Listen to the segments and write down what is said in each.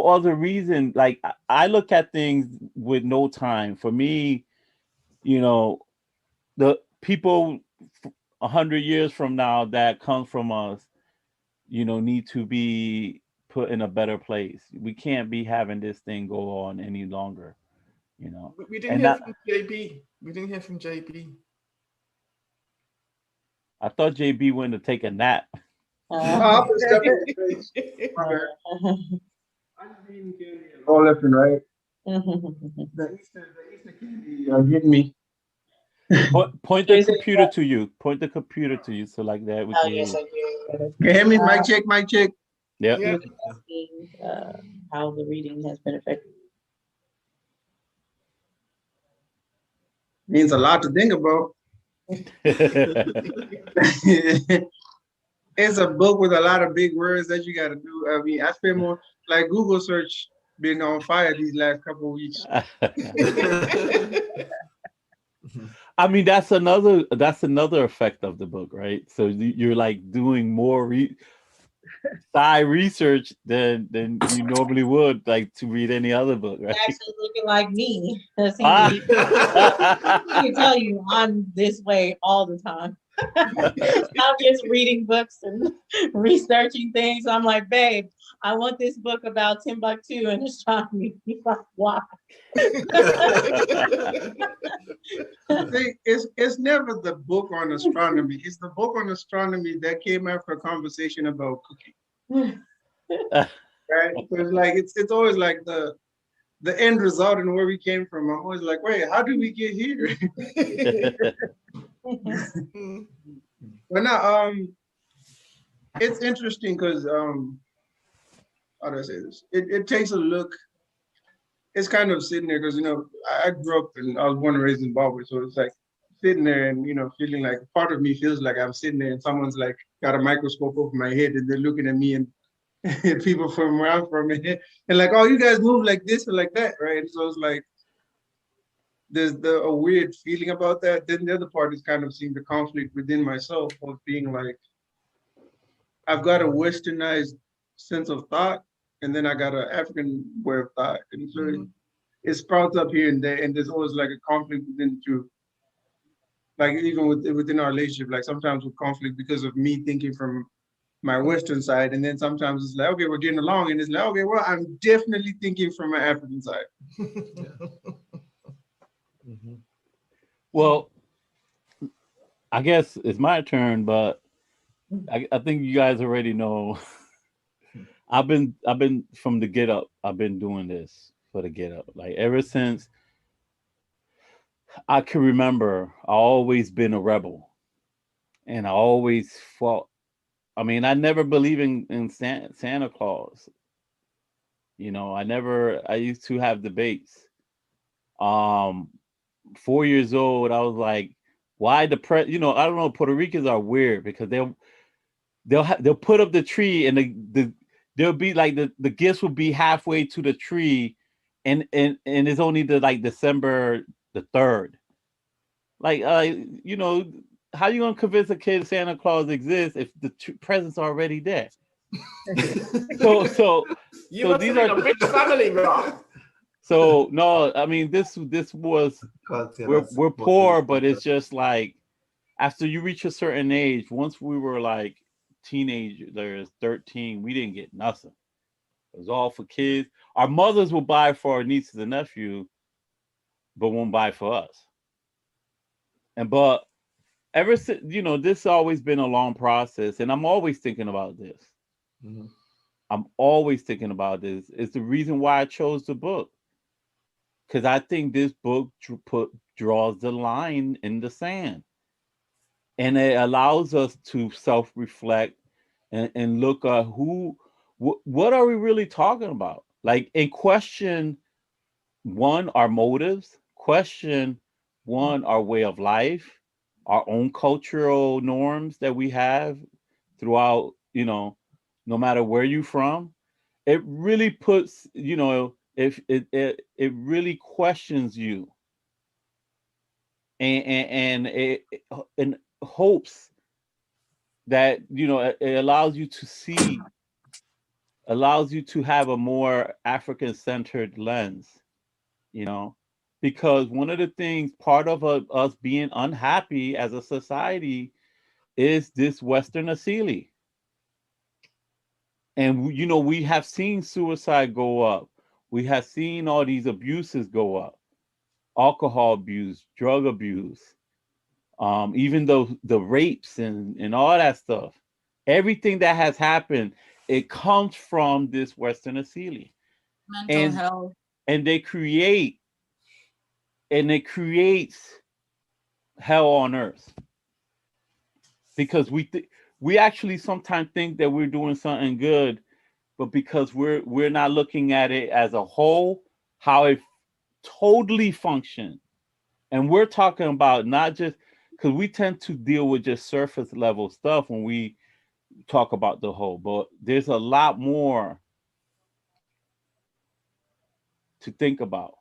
no other reason. Like I look at things with no time. For me, you know, the people 100 years from now that come from us, you know, need to be put in a better place. We can't be having this thing go on any longer, you know. We didn't And hear that, from JB. We didn't hear from JB. I thought JB went to take a nap. I was stepping in space. My bad. I just eating candy all left and right. The Easter candy getting me. Point the computer to you. Point the computer to you, so like that we can. Yes, I do. Can you hear me? Mic check, mic check. Yeah. Yeah. Asking, how the reading has been affected. Means a lot to think about. It's a book with a lot of big words that you got to do. I mean, I spend more, like Google search been on fire these last couple of weeks. I mean, that's another effect of the book, right? So you're like doing more side research than you normally would, like to read any other book, right? Actually looking like me. I can tell you I'm this way all the time. I'm just reading books and researching things. I'm like, babe, I want this book about Timbuktu and astronomy. Why? It's never the book on astronomy. It's the book on astronomy that came after a conversation about cooking. Right? So it's like it's always like the end result and where we came from. I'm always like, wait, how did we get here? But now, it's interesting because how do I say this? It takes a look. It's kind of sitting there because, you know, I grew up and I was born and raised in Zimbabwe, so it's like sitting there and, you know, feeling like part of me feels like I'm sitting there and someone's like got a microscope over my head and they're looking at me and people from where I'm from and like, oh, you guys move like this or like that, right? So it's like there's a weird feeling about that. Then the other part is kind of seeing the conflict within myself of being like, I've got a westernized sense of thought, and then I got an African way of thought. And so it sprouts up here and there, and there's always like a conflict within the two. Like even within our relationship, like sometimes with conflict because of me thinking from my Western side, and then sometimes it's like, okay, we're getting along, and it's like, okay, well, I'm definitely thinking from my African side. Well, I guess it's my turn, but I think you guys already know. I've been from the get up. I've been doing this for the get up. Like ever since I can remember, I always been a rebel, and I always fought. I mean, I never believed in Santa Claus. You know, I used to have debates. 4 years old, I was like, why you know, I don't know, Puerto Ricans are weird because they'll put up the tree and they'll be like the gifts will be halfway to the tree and it's only December the 3rd. Like you know, how you gonna convince a kid Santa Claus exists if the present's already there? so You must these have been are a rich family, bro. So no, I mean this was we're poor, but it's just like after you reach a certain age, once we were like teenagers, 13, we didn't get nothing. It was all for kids. Our mothers will buy for our nieces and nephews, but won't buy for us. But ever since, you know, this has always been a long process, and I'm always thinking about this. I'm always thinking about this. It's the reason why I chose the book. Because I think this book draws the line in the sand. And it allows us to self-reflect and look at what are we really talking about? Like, and question one, our motives, question one, our way of life, our own cultural norms that we have throughout, you know, no matter where you're from. It really puts, you know, if it really questions you and it and hopes that, you know, it allows you to see allows you to have a more African-centered lens, because one of the things, part of us being unhappy as a society is this Western asili. And, we have seen suicide go up. We have seen all these abuses go up, alcohol abuse, drug abuse, even though the rapes and all that stuff, everything that has happened, it comes from this Western asili. Mental health. And it creates hell on earth, because we actually sometimes think that we're doing something good, but because we're not looking at it as a whole, how it totally functions. And we're talking about not just, because we tend to deal with just surface level stuff when we talk about the whole, but there's a lot more to think about.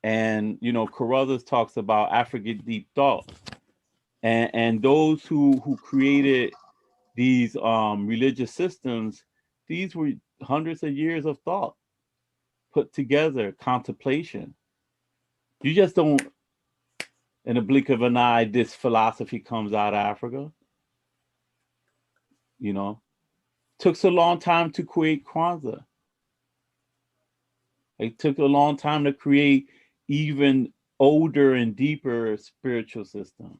And Carruthers talks about African deep thought, and those who created these religious systems, these were hundreds of years of thought put together, contemplation. You just don't, in a blink of an eye, this philosophy comes out of Africa. Took so long time to create Kwanzaa. It took a long time to create even older and deeper spiritual systems.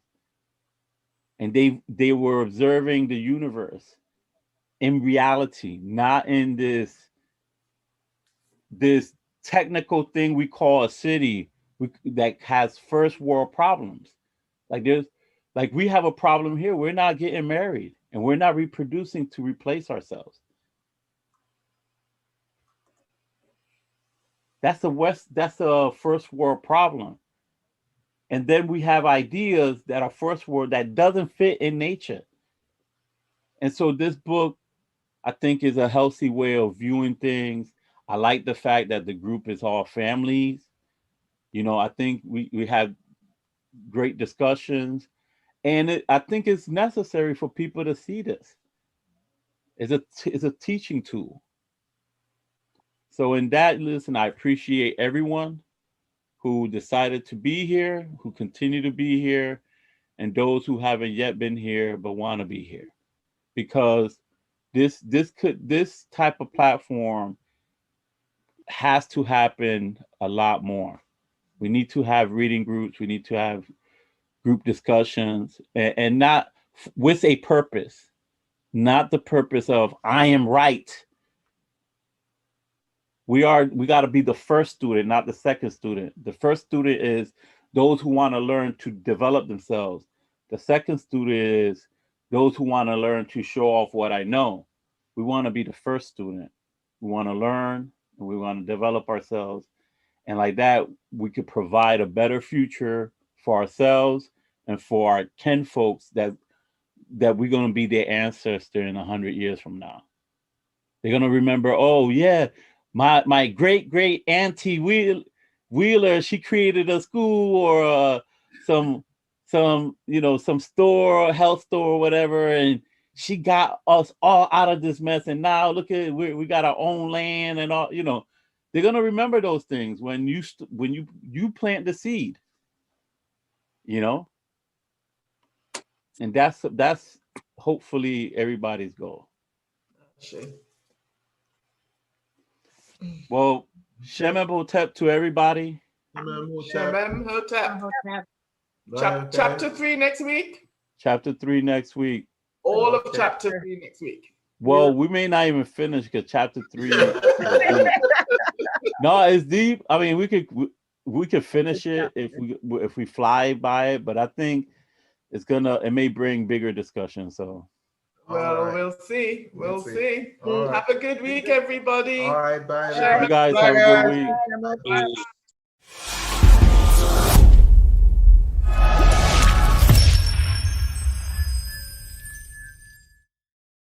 And they were observing the universe in reality, not in this technical thing we call a city that has first world problems. Like we have a problem here. We're not getting married and we're not reproducing to replace ourselves. That's a first world problem. And then we have ideas that are first world that doesn't fit in nature. And so this book, I think, is a healthy way of viewing things. I like the fact that the group is all families. I think we have great discussions. And I think it's necessary for people to see this. It's a teaching tool. So in that, listen, I appreciate everyone who decided to be here, who continue to be here, and those who haven't yet been here but want to be here. Because this type of platform has to happen a lot more. We need to have reading groups. We need to have group discussions, and not with a purpose, not the purpose of I am right. We got to be the first student, not the second student. The first student is those who want to learn to develop themselves. The second student is those who want to learn to show off what I know. We want to be the first student. We want to learn and we want to develop ourselves. And like that, we could provide a better future for ourselves and for our kin folks that we're going to be their ancestor in 100 years from now. They're going to remember, oh yeah, my great auntie Wheeler, she created a school or some store, health store or whatever, and she got us all out of this mess. And now look at we got our own land and all. They're gonna remember those things when you plant the seed. And that's hopefully everybody's goal. Well, Shemem Hotep to everybody. Shemem Hotep. Chapter 3 next week. Chapter 3 next week. All of chapter 3 next week. Well, we may not even finish because chapter 3 is deep. No, it's deep. I mean, we could finish it if we fly by it, but I think it may bring bigger discussion. So we'll see. We'll see. Have a good week, everybody. All right, bye. You guys have a good week.